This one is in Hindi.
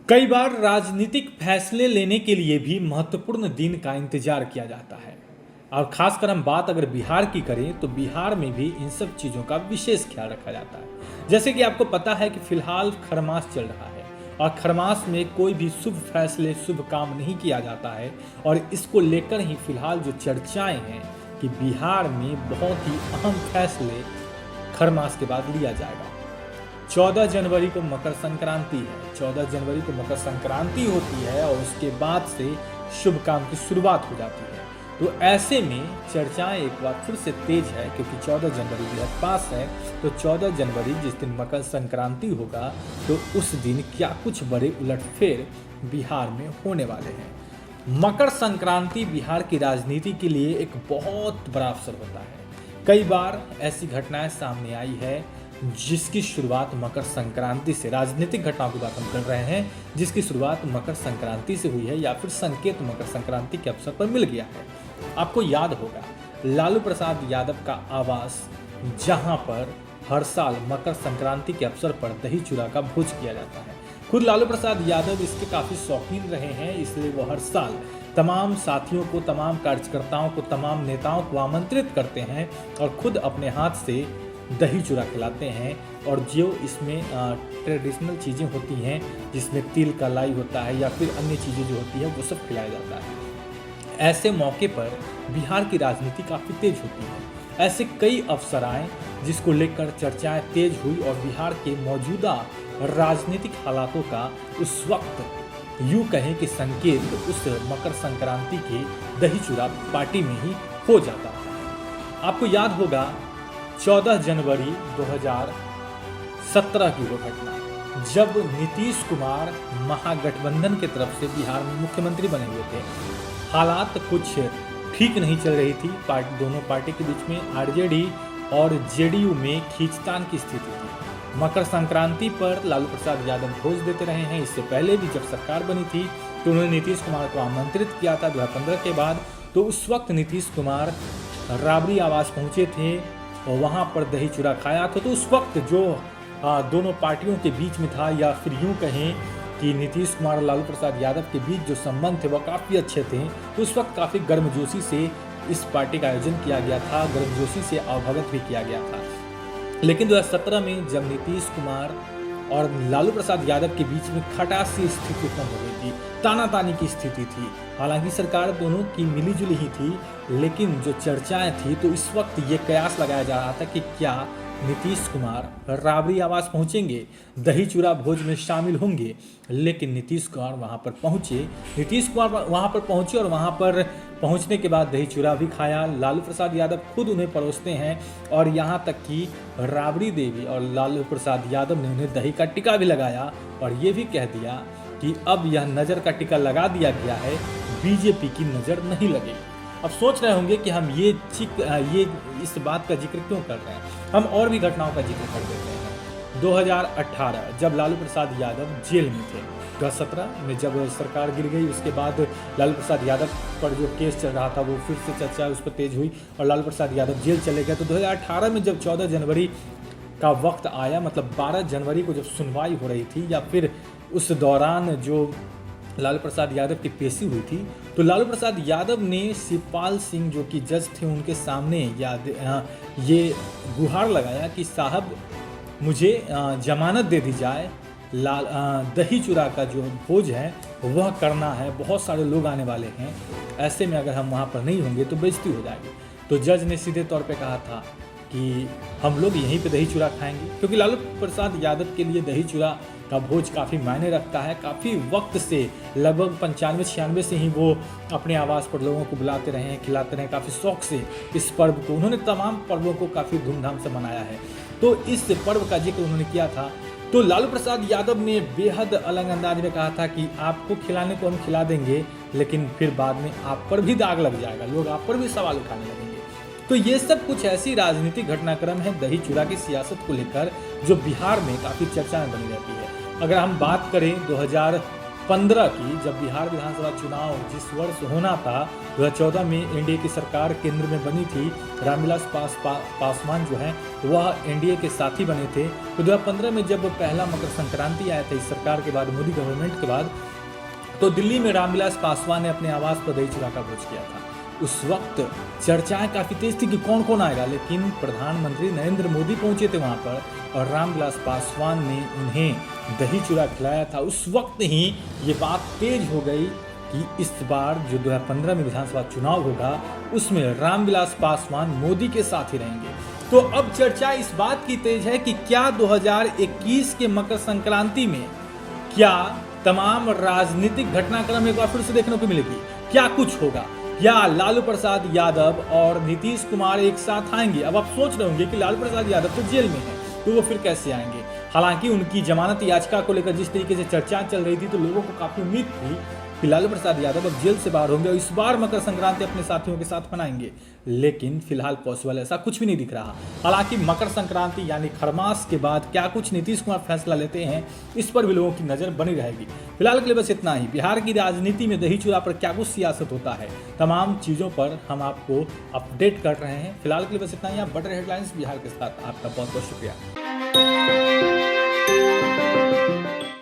कई बार राजनीतिक फैसले लेने के लिए भी महत्वपूर्ण दिन का इंतजार किया जाता है। और खासकर हम बात अगर बिहार की करें तो बिहार में भी इन सब चीज़ों का विशेष ख्याल रखा जाता है। जैसे कि आपको पता है कि फिलहाल खरमास चल रहा है और खरमास में कोई भी शुभ फैसले शुभ काम नहीं किया जाता है। और इसको लेकर ही फिलहाल जो चर्चाएं हैं कि बिहार में बहुत ही अहम फैसले खरमास के बाद लिया जाएगा। 14 जनवरी को मकर संक्रांति है। 14 जनवरी को मकर संक्रांति होती है और उसके बाद से शुभ काम की शुरुआत हो जाती है। तो ऐसे में चर्चाएं एक बार फिर से तेज है क्योंकि 14 जनवरी बेहद पास है। तो 14 जनवरी जिस दिन मकर संक्रांति होगा तो उस दिन क्या कुछ बड़े उलटफेर बिहार में होने वाले हैं। मकर संक्रांति बिहार की राजनीति के लिए एक बहुत बड़ा अवसर होता है। कई बार ऐसी घटनाएं सामने आई है जिसकी शुरुआत मकर संक्रांति से, राजनीतिक घटनाओं की बात हम कर रहे हैं जिसकी शुरुआत मकर संक्रांति से हुई है या फिर संकेत मकर संक्रांति के अवसर पर मिल गया है। आपको याद होगा लालू प्रसाद यादव का आवास, जहां पर हर साल मकर संक्रांति के अवसर पर दही चूड़ा का भोज किया जाता है। खुद लालू प्रसाद यादव इसके काफ़ी शौकीन रहे हैं, इसलिए वो हर साल तमाम साथियों को, तमाम कार्यकर्ताओं को, तमाम नेताओं को आमंत्रित करते हैं और खुद अपने हाथ से दही चूड़ा खिलाते हैं। और जो इसमें ट्रेडिशनल चीज़ें होती हैं जिसमें तिल का लाई होता है या फिर अन्य चीज़ें जो होती है वो सब खिलाया जाता है। ऐसे मौके पर बिहार की राजनीति काफ़ी तेज होती है। ऐसे कई अवसर आए जिसको लेकर चर्चाएं तेज हुई और बिहार के मौजूदा राजनीतिक हालातों का उस वक्त यूँ कहें कि संकेत उस मकर संक्रांति के दही चूड़ा पार्टी में ही हो जाता है। आपको याद होगा 14 जनवरी 2017 की वो घटना, जब नीतीश कुमार महागठबंधन की तरफ से बिहार में मुख्यमंत्री बने हुए थे। हालात कुछ ठीक नहीं चल रही थी दोनों पार्टी के बीच में। आरजेडी और जेडीयू में खींचतान की स्थिति थी। मकर संक्रांति पर लालू प्रसाद यादव भोज देते रहे हैं। इससे पहले भी जब सरकार बनी थी तो उन्होंने नीतीश कुमार को आमंत्रित किया था 2015 के बाद। तो उस वक्त नीतीश कुमार राबड़ी आवास पहुंचे थे और वहाँ पर दही चूड़ा खाया था। तो उस वक्त जो दोनों पार्टियों के बीच में था, या फिर यूँ कहें कि नीतीश कुमार और लालू प्रसाद यादव के बीच जो संबंध थे वह काफ़ी अच्छे थे। तो उस वक्त काफ़ी गर्मजोशी से इस पार्टी का आयोजन किया गया था, गर्मजोशी से अवगत भी किया गया था। लेकिन 2017 में जब नीतीश कुमार और लालू प्रसाद यादव के बीच में खटास सी स्थिति उत्पन्न हो गई थी, तानातानी की स्थिति थी। हालांकि सरकार दोनों की मिलीजुली ही थी, लेकिन जो चर्चाएं थी तो इस वक्त ये कयास लगाया जा रहा था कि क्या नीतीश कुमार राबड़ी आवास पहुंचेंगे, दही चूड़ा भोज में शामिल होंगे। लेकिन नीतीश कुमार वहां पर पहुंचे और वहां पर पहुंचने के बाद दही चूड़ा भी खाया। लालू प्रसाद यादव खुद उन्हें परोसते हैं और यहाँ तक कि राबड़ी देवी और लालू प्रसाद यादव ने उन्हें दही का टिक्का भी लगाया और ये भी कह दिया कि अब यह नज़र का टिक्का लगा दिया गया है, बीजेपी की नज़र नहीं लगेगी। अब सोच रहे होंगे कि हम ये इस बात का जिक्र क्यों कर रहे हैं। हम और भी घटनाओं का जिक्र कर देते हैं। 2018 जब लालू प्रसाद यादव जेल में थे, 2017 में जब सरकार गिर गई उसके बाद लालू प्रसाद यादव पर जो केस चल रहा था वो फिर से चर्चा उस पर तेज हुई और लालू प्रसाद यादव जेल चले गए। तो 2018 में जब 14 जनवरी का वक्त आया, मतलब 12 जनवरी को जब सुनवाई हो रही थी या फिर उस दौरान जो लालू प्रसाद यादव की पेशी हुई थी, तो लालू प्रसाद यादव ने शिवपाल सिंह जो कि जज थे उनके सामने ये गुहार लगाया कि साहब मुझे जमानत दे दी जाए, दही चूड़ा का जो भोज है वह करना है, बहुत सारे लोग आने वाले हैं, ऐसे में अगर हम वहाँ पर नहीं होंगे तो बेइज्जती हो जाएगी। तो जज ने सीधे तौर पे कहा था कि हम लोग यहीं पे दही चूड़ा खाएंगे, क्योंकि लालू प्रसाद यादव के लिए दही चूड़ा का भोज काफ़ी मायने रखता है। काफ़ी वक्त से, लगभग 95-96 से ही वो अपने आवास पर लोगों को बुलाते रहे हैं, खिलाते रहे, काफ़ी शौक से इस पर्व को उन्होंने तमाम पर्वों को काफ़ी धूमधाम से मनाया है। तो इस पर्व का जिक्र उन्होंने किया था। तो लालू प्रसाद यादव ने बेहद अलग अंदाज में कहा था कि आपको खिलाने को हम खिला देंगे, लेकिन फिर बाद में आप पर भी दाग लग जाएगा, लोग आप पर भी सवाल उठाने लगेंगे। तो ये सब कुछ ऐसी राजनीतिक घटनाक्रम है दही चूड़ा की सियासत को लेकर जो बिहार में काफ़ी चर्चा में बनी रहती है। अगर हम बात करें 2015 की, जब बिहार विधानसभा चुनाव जिस वर्ष होना था, 2014 में एनडीए की सरकार केंद्र में बनी थी, रामविलास पासवान जो है वह एनडीए के साथी बने थे। तो 2015 में जब पहला मकर संक्रांति आया था इस सरकार के बाद, मोदी गवर्नमेंट के बाद, तो दिल्ली में रामविलास पासवान ने अपने आवास पर दही चूड़ा का भोज किया था। उस वक्त चर्चाएं काफ़ी तेज थी कि कौन कौन आएगा, लेकिन प्रधानमंत्री नरेंद्र मोदी पहुंचे थे वहां पर और रामविलास पासवान ने उन्हें दही चूड़ा खिलाया था। उस वक्त ही ये बात तेज हो गई कि इस बार जो 2015 में विधानसभा चुनाव होगा उसमें रामविलास पासवान मोदी के साथ ही रहेंगे। तो अब चर्चा इस बात की तेज है कि क्या 2021 के मकर संक्रांति में क्या तमाम राजनीतिक घटनाक्रम एक बार फिर से देखने को मिलेगी, क्या कुछ होगा, या लालू प्रसाद यादव और नीतीश कुमार एक साथ आएंगे। अब आप सोच रहे होंगे कि लालू प्रसाद यादव तो जेल में है, तो वो फिर कैसे आएंगे। हालांकि उनकी जमानत याचिका को लेकर जिस तरीके से चर्चा चल रही थी, तो लोगों को काफी उम्मीद थी कि लालू प्रसाद यादव अब जेल से बाहर होंगे और इस बार मकर संक्रांति अपने साथियों के साथ मनाएंगे, लेकिन फिलहाल पॉसिबल ऐसा कुछ भी नहीं दिख रहा। हालांकि मकर संक्रांति यानी खरमास के बाद क्या कुछ नीतीश कुमार फैसला लेते हैं, इस पर भी लोगों की नजर बनी रहेगी। फिलहाल के लिए बस इतना ही। बिहार की राजनीति में दही चूड़ा पर क्या कुछ सियासत होता है, तमाम चीज़ों पर हम आपको अपडेट कर रहे हैं। फिलहाल के लिए बस इतना ही। आप बड़े हेडलाइंस बिहार के साथ, आपका बहुत बहुत शुक्रिया।